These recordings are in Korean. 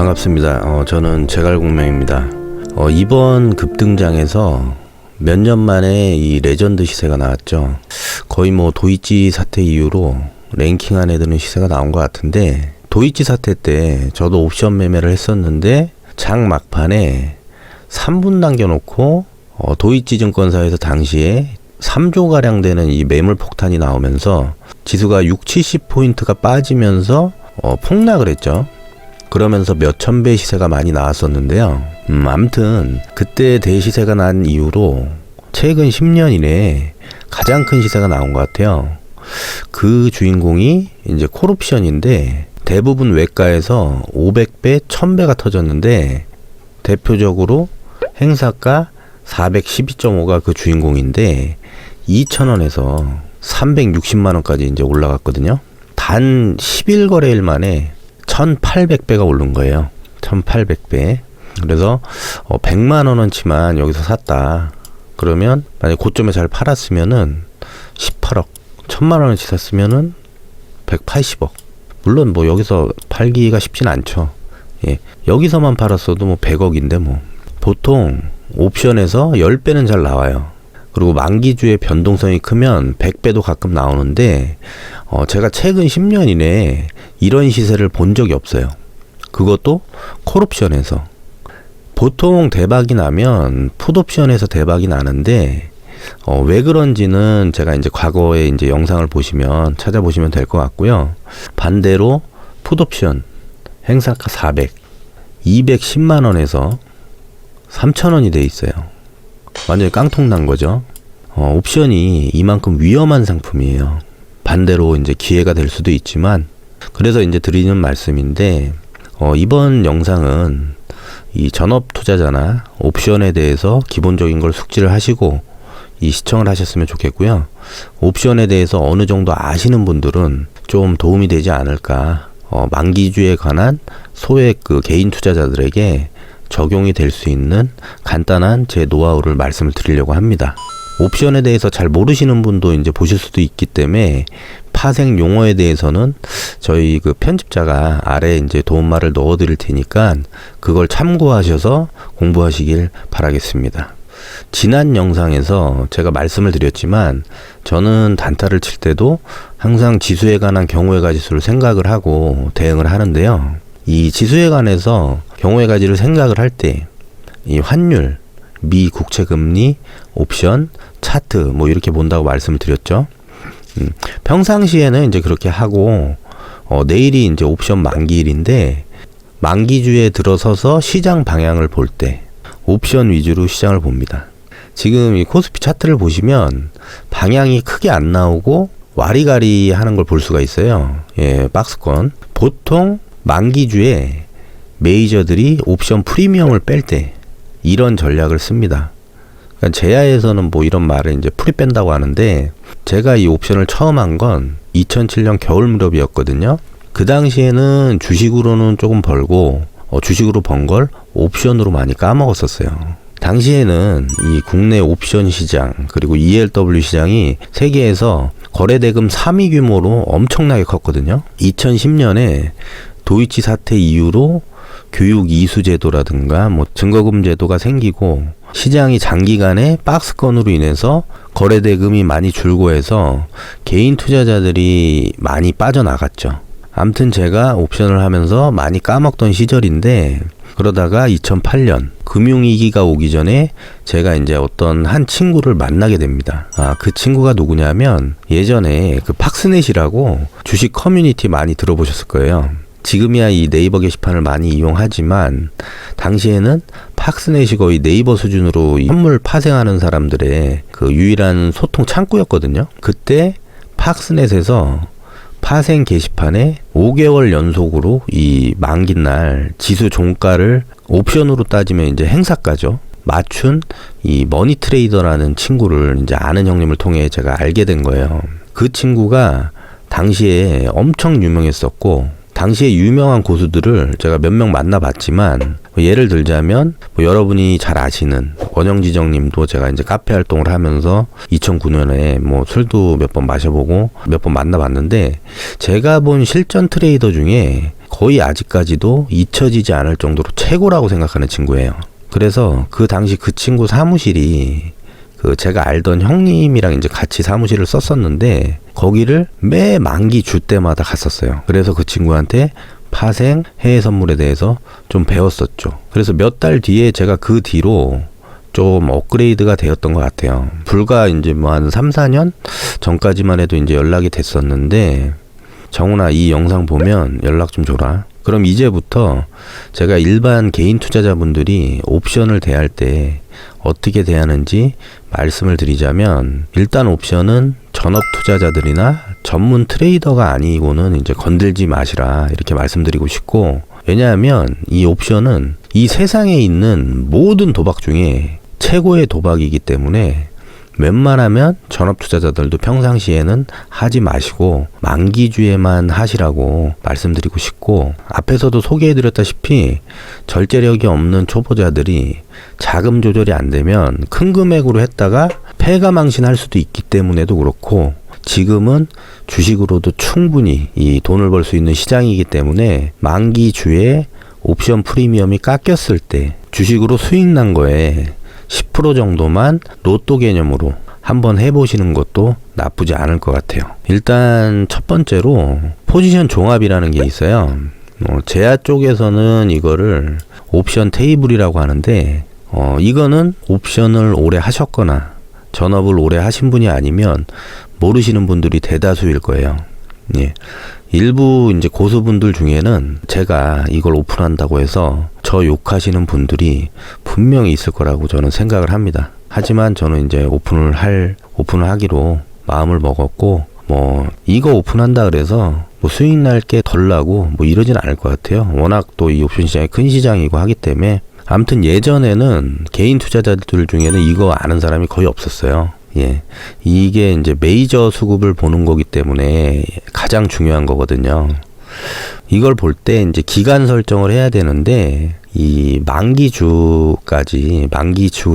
반갑습니다. 저는 제갈공명입니다. 이번 급등장에서 몇 년 만에 이 레전드 시세가 나왔죠. 거의 뭐 도이치 사태 이후로 랭킹 안에 드는 시세가 나온 것 같은데, 도이치 사태 때 저도 옵션 매매를 했었는데 장 막판에 3분 남겨놓고 도이치 증권사에서 당시에 3조가량 되는 이 매물 폭탄이 나오면서 지수가 70포인트가 빠지면서 폭락을 했죠. 그러면서 몇천 배 시세가 많이 나왔었는데요. 아무튼 그때 대시세가 난 이후로 최근 10년 이내에 가장 큰 시세가 나온 것 같아요. 그 주인공이 이제 콜옵션인데, 대부분 외가에서 500배, 1000배가 터졌는데, 대표적으로 행사가 412.5가 그 주인공인데 2,000원에서 360만원까지 이제 올라갔거든요. 단 11거래일 만에 1,800배가 오른 거예요. 1,800배. 그래서 100만원어치만 여기서 샀다 그러면, 만약 고점에 잘 팔았으면은 18억, 1000만원어치 샀으면은 180억. 물론 뭐 여기서 팔기가 쉽진 않죠. 예, 여기서만 팔았어도 뭐 100억인데 뭐. 보통 옵션에서 10배는 잘 나와요. 그리고 만기주의 변동성이 크면 100배도 가끔 나오는데, 제가 최근 10년 이내에 이런 시세를 본 적이 없어요. 그것도 콜옵션에서. 보통 대박이 나면 풋옵션에서 대박이 나는데, 왜 그런지는 제가 이제 과거에 이제 영상을 보시면 찾아보시면 될 것 같고요. 반대로 풋옵션 행사가 400, 210만원에서 3,000원이 돼 있어요. 완전히 깡통 난 거죠. 옵션이 이만큼 위험한 상품이에요. 반대로 이제 기회가 될 수도 있지만, 그래서 이제 드리는 말씀인데, 이번 영상은 이 전업 투자자나 옵션에 대해서 기본적인 걸 숙지를 하시고 이 시청을 하셨으면 좋겠고요. 옵션에 대해서 어느 정도 아시는 분들은 좀 도움이 되지 않을까. 만기주에 관한 소액 그 개인 투자자들에게 적용이 될 수 있는 간단한 제 노하우를 말씀을 드리려고 합니다. 옵션에 대해서 잘 모르시는 분도 이제 보실 수도 있기 때문에 파생 용어에 대해서는 저희 그 편집자가 아래에 이제 도움말을 넣어 드릴 테니까 그걸 참고하셔서 공부하시길 바라겠습니다. 지난 영상에서 제가 말씀을 드렸지만, 저는 단타를 칠 때도 항상 지수에 관한 경우의 가지수를 생각을 하고 대응을 하는데요. 이 지수에 관해서 경우의 가지를 생각을 할 때 이 환율, 미 국채금리, 옵션, 차트 뭐 이렇게 본다고 말씀을 드렸죠. 평상시에는 이제 그렇게 하고, 내일이 이제 옵션 만기일인데, 만기주에 들어서서 시장 방향을 볼 때 옵션 위주로 시장을 봅니다. 지금 이 코스피 차트를 보시면 방향이 크게 안 나오고 와리가리 하는 걸 볼 수가 있어요. 예, 박스권. 보통 만기주에 메이저들이 옵션 프리미엄을 뺄 때 이런 전략을 씁니다. 그러니까 제야에서는 뭐 이런 말을 이제 프리 뺀다고 하는데, 제가 이 옵션을 처음 한 건 2007년 겨울 무렵이었거든요. 그 당시에는 주식으로는 조금 벌고, 주식으로 번 걸 옵션으로 많이 까먹었었어요. 당시에는 이 국내 옵션 시장 그리고 ELW 시장이 세계에서 거래대금 3위 규모로 엄청나게 컸거든요. 2010년에 도이치 사태 이후로 교육 이수 제도라든가 뭐 증거금 제도가 생기고, 시장이 장기간에 박스권으로 인해서 거래대금이 많이 줄고 해서 개인 투자자들이 많이 빠져나갔죠. 아무튼 제가 옵션을 하면서 많이 까먹던 시절인데, 그러다가 2008년 금융위기가 오기 전에 제가 이제 어떤 한 친구를 만나게 됩니다. 그 친구가 누구냐면, 예전에 그 팍스넷이라고 주식 커뮤니티 많이 들어보셨을 거예요. 지금이야 이 네이버 게시판을 많이 이용하지만, 당시에는 팍스넷이 거의 네이버 수준으로 선물 파생하는 사람들의 그 유일한 소통 창구였거든요. 그때 팍스넷에서 파생 게시판에 5개월 연속으로 이 만기날 지수 종가를 옵션으로 따지면 이제 행사가죠. 맞춘 이 머니트레이더라는 친구를 이제 아는 형님을 통해 제가 알게 된 거예요. 그 친구가 당시에 엄청 유명했었고, 당시에 유명한 고수들을 제가 몇 명 만나봤지만, 예를 들자면 여러분이 잘 아시는 원영지정님도 제가 이제 카페 활동을 하면서 2009년에 뭐 술도 몇 번 마셔보고 몇 번 만나봤는데, 제가 본 실전 트레이더 중에 거의 아직까지도 잊혀지지 않을 정도로 최고라고 생각하는 친구예요. 그래서 그 당시 그 친구 사무실이 그 제가 알던 형님이랑 이제 같이 사무실을 썼었는데 거기를 매 만기 주 때마다 갔었어요. 그래서 그 친구한테 파생, 해외 선물에 대해서 좀 배웠었죠. 그래서 몇 달 뒤에 제가 그 뒤로 좀 업그레이드가 되었던 것 같아요. 불과 이제 뭐 한 3, 4년 전까지만 해도 이제 연락이 됐었는데, 정훈아, 이 영상 보면 연락 좀 줘라. 그럼 이제부터 제가 일반 개인 투자자분들이 옵션을 대할 때 어떻게 대하는지 말씀을 드리자면, 일단 옵션은 전업 투자자들이나 전문 트레이더가 아니고는 이제 건들지 마시라, 이렇게 말씀드리고 싶고, 왜냐하면 이 옵션은 이 세상에 있는 모든 도박 중에 최고의 도박이기 때문에 웬만하면 전업 투자자들도 평상시에는 하지 마시고 만기주에만 하시라고 말씀드리고 싶고, 앞에서도 소개해드렸다시피 절제력이 없는 초보자들이 자금 조절이 안 되면 큰 금액으로 했다가 패가망신할 수도 있기 때문에도 그렇고, 지금은 주식으로도 충분히 이 돈을 벌 수 있는 시장이기 때문에 만기주에 옵션 프리미엄이 깎였을 때 주식으로 수익 난 거에 10% 정도만 로또 개념으로 한번 해보시는 것도 나쁘지 않을 것 같아요. 일단 첫 번째로 포지션 종합이라는 게 있어요. 제야 쪽에서는 이거를 옵션 테이블이라고 하는데, 이거는 옵션을 오래 하셨거나 전업을 오래 하신 분이 아니면 모르시는 분들이 대다수일 거예요. 예. 일부 이제 고수분들 중에는 제가 이걸 오픈한다고 해서 저 욕하시는 분들이 분명히 있을 거라고 저는 생각을 합니다. 하지만 저는 이제 오픈을 하기로 마음을 먹었고, 뭐 이거 오픈한다 그래서 뭐 수익 날 게 덜 나고 뭐 이러진 않을 것 같아요. 워낙 또 이 옵션 시장이 큰 시장이고 하기 때문에. 아무튼 예전에는 개인 투자자들 중에는 이거 아는 사람이 거의 없었어요. 예. 이게 이제 메이저 수급을 보는 거기 때문에 가장 중요한 거거든요. 이걸 볼 때 이제 기간 설정을 해야 되는데, 이 만기주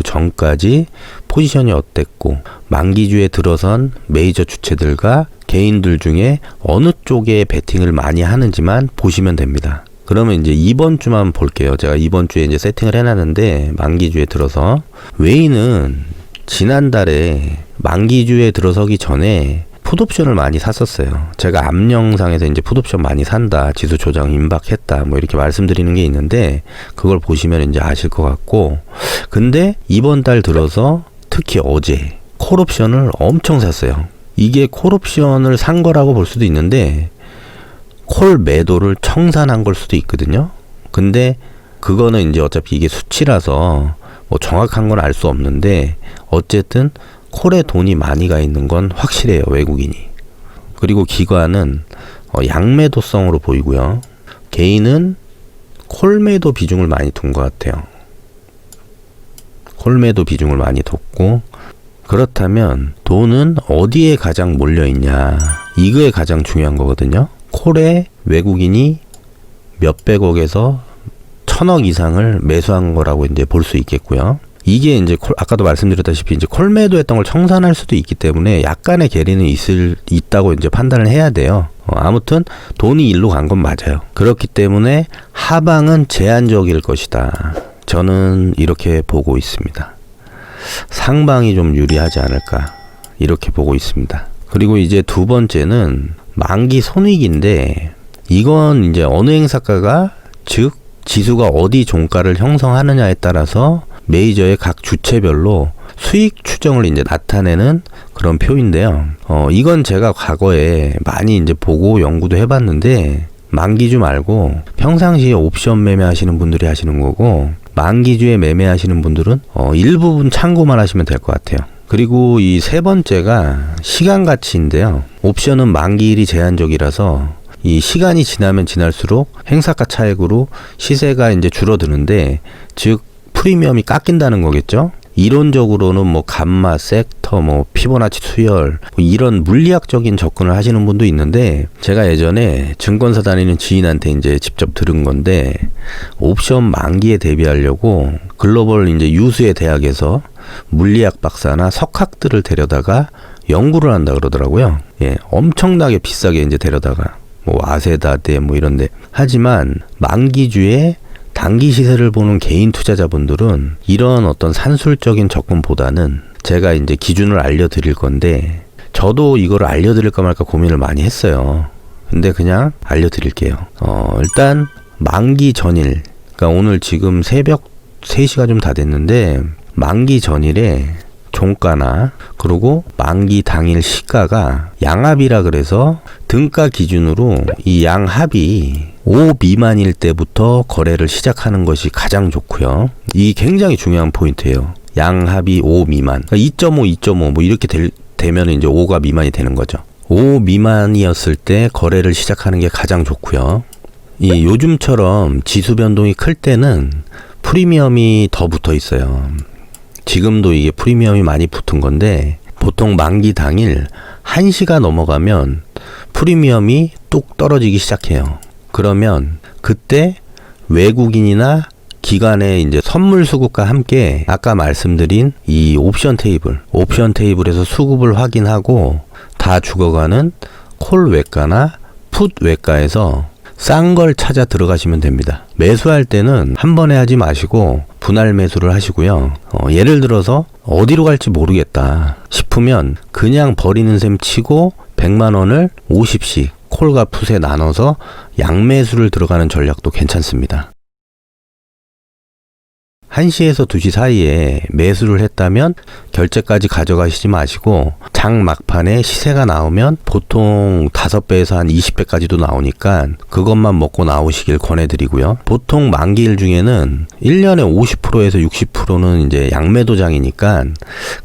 전까지 포지션이 어땠고, 만기주에 들어선 메이저 주체들과 개인들 중에 어느 쪽에 베팅을 많이 하는지만 보시면 됩니다. 그러면 이제 이번 주만 볼게요. 제가 이번 주에 이제 세팅을 해놨는데, 만기주에 들어서 웨이는 지난달에 만기주에 들어서기 전에 풋옵션을 많이 샀었어요. 제가 앞 영상에서 이제 풋옵션 많이 산다, 지수 조정 임박했다, 뭐 이렇게 말씀드리는 게 있는데, 그걸 보시면 이제 아실 것 같고, 근데 이번 달 들어서 특히 어제 콜옵션을 엄청 샀어요. 이게 콜옵션을 산 거라고 볼 수도 있는데 콜 매도를 청산한 걸 수도 있거든요. 근데 그거는 이제 어차피 이게 수치라서 뭐 정확한 건 알 수 없는데, 어쨌든 콜에 돈이 많이 가 있는 건 확실해요, 외국인이. 그리고 기관은 양매도성으로 보이고요. 개인은 콜매도 비중을 많이 둔 것 같아요. 콜매도 비중을 많이 뒀고, 그렇다면 돈은 어디에 가장 몰려있냐, 이거에 가장 중요한 거거든요. 콜에 외국인이 몇백억에서 1000억 이상을 매수한 거라고 이제 볼 수 있겠고요. 이게 이제 아까도 말씀드렸다시피 이제 콜 매도했던 걸 청산할 수도 있기 때문에 약간의 괴리는 있다고 이제 판단을 해야 돼요. 아무튼 돈이 일로 간 건 맞아요. 그렇기 때문에 하방은 제한적일 것이다, 저는 이렇게 보고 있습니다. 상방이 좀 유리하지 않을까, 이렇게 보고 있습니다. 그리고 이제 두 번째는 만기 손익인데, 이건 이제 어느 행사가가, 즉 지수가 어디 종가를 형성하느냐에 따라서 메이저의 각 주체별로 수익 추정을 이제 나타내는 그런 표인데요. 이건 제가 과거에 많이 이제 보고 연구도 해봤는데, 만기주 말고 평상시에 옵션 매매하시는 분들이 하시는 거고, 만기주에 매매하시는 분들은 일부분 참고만 하시면 될 것 같아요. 그리고 이 세 번째가 시간 가치인데요. 옵션은 만기일이 제한적이라서 이 시간이 지나면 지날수록 행사가 차익으로 시세가 이제 줄어드는데, 즉 프리미엄이 깎인다는 거겠죠. 이론적으로는 뭐 감마, 섹터, 뭐 피보나치 수열, 뭐 이런 물리학적인 접근을 하시는 분도 있는데, 제가 예전에 증권사 다니는 지인한테 이제 직접 들은 건데, 옵션 만기에 대비하려고 글로벌 이제 유수의 대학에서 물리학 박사나 석학들을 데려다가 연구를 한다 그러더라고요. 예, 엄청나게 비싸게 이제 데려다가 뭐 와세다대 뭐 이런데. 하지만 만기주에 단기 시세를 보는 개인 투자자분들은 이런 어떤 산술적인 접근보다는 제가 이제 기준을 알려드릴 건데, 저도 이거를 알려드릴까 말까 고민을 많이 했어요. 근데 그냥 알려드릴게요. 일단 만기 전일, 그러니까 오늘 지금 새벽 3시가 좀 다 됐는데, 만기 전일에 종가나 그리고 만기 당일 시가가 양합이라 그래서 등가 기준으로 이 양합이 5 미만일 때부터 거래를 시작하는 것이 가장 좋고요. 이 굉장히 중요한 포인트예요. 양합이 5 미만. 그러니까 2.5, 2.5 뭐 이렇게 되면 이제 5가 미만이 되는 거죠. 5 미만이었을 때 거래를 시작하는 게 가장 좋고요. 이 요즘처럼 지수 변동이 클 때는 프리미엄이 더 붙어 있어요. 지금도 이게 프리미엄이 많이 붙은 건데, 보통 만기 당일 1시가 넘어가면 프리미엄이 뚝 떨어지기 시작해요. 그러면 그때 외국인이나 기관의 이제 선물 수급과 함께 아까 말씀드린 이 옵션 테이블에서 수급을 확인하고 다 죽어가는 콜 외가나 풋 외가에서 싼 걸 찾아 들어가시면 됩니다. 매수할 때는 한 번에 하지 마시고 분할 매수를 하시고요. 예를 들어서 어디로 갈지 모르겠다 싶으면 그냥 버리는 셈 치고 100만 원을 50씩 콜과 풋에 나눠서 양매수를 들어가는 전략도 괜찮습니다. 1시에서 2시 사이에 매수를 했다면 결제까지 가져가시지 마시고, 장 막판에 시세가 나오면 보통 5배에서 한 20배까지도 나오니까 그것만 먹고 나오시길 권해드리고요. 보통 만기일 중에는 1년에 50%에서 60%는 이제 양매도장이니까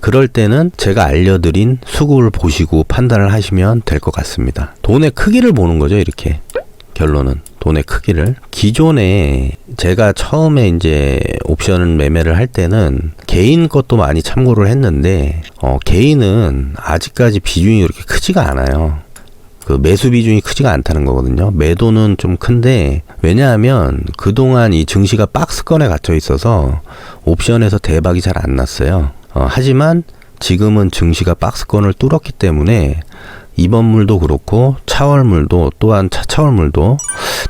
그럴 때는 제가 알려드린 수급을 보시고 판단을 하시면 될 것 같습니다. 돈의 크기를 보는 거죠, 이렇게. 결론은 돈의 크기를. 기존에 제가 처음에 이제 옵션 매매를 할 때는 개인 것도 많이 참고를 했는데, 개인은 아직까지 비중이 그렇게 크지가 않아요. 그 매수 비중이 크지가 않다는 거거든요. 매도는 좀 큰데, 왜냐하면 그동안 이 증시가 박스권에 갇혀 있어서 옵션에서 대박이 잘 안 났어요. 하지만 지금은 증시가 박스권을 뚫었기 때문에 이번물도 그렇고 차월물도, 또한 차차월물도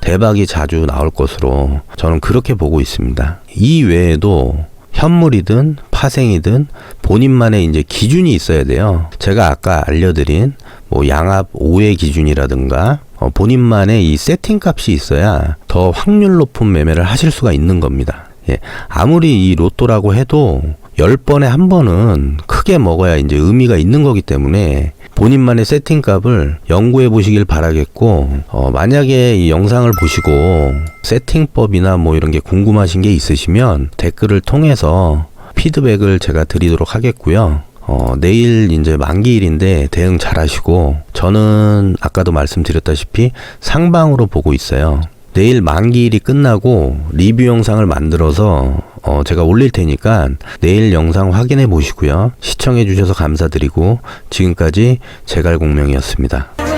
대박이 자주 나올 것으로 저는 그렇게 보고 있습니다. 이 외에도 현물이든 파생이든 본인만의 이제 기준이 있어야 돼요. 제가 아까 알려드린 뭐 양합 5의 기준이라든가 본인만의 이 세팅 값이 있어야 더 확률 높은 매매를 하실 수가 있는 겁니다. 예, 아무리 이 로또라고 해도 10번에 한 번은 크게 먹어야 이제 의미가 있는 거기 때문에 본인만의 세팅값을 연구해 보시길 바라겠고, 만약에 이 영상을 보시고 세팅법이나 뭐 이런 게 궁금하신 게 있으시면 댓글을 통해서 피드백을 제가 드리도록 하겠고요. 내일 이제 만기일인데 대응 잘 하시고, 저는 아까도 말씀드렸다시피 상방으로 보고 있어요. 내일 만기일이 끝나고 리뷰 영상을 만들어서 제가 올릴 테니까 내일 영상 확인해 보시고요. 시청해 주셔서 감사드리고, 지금까지 제갈공명이었습니다.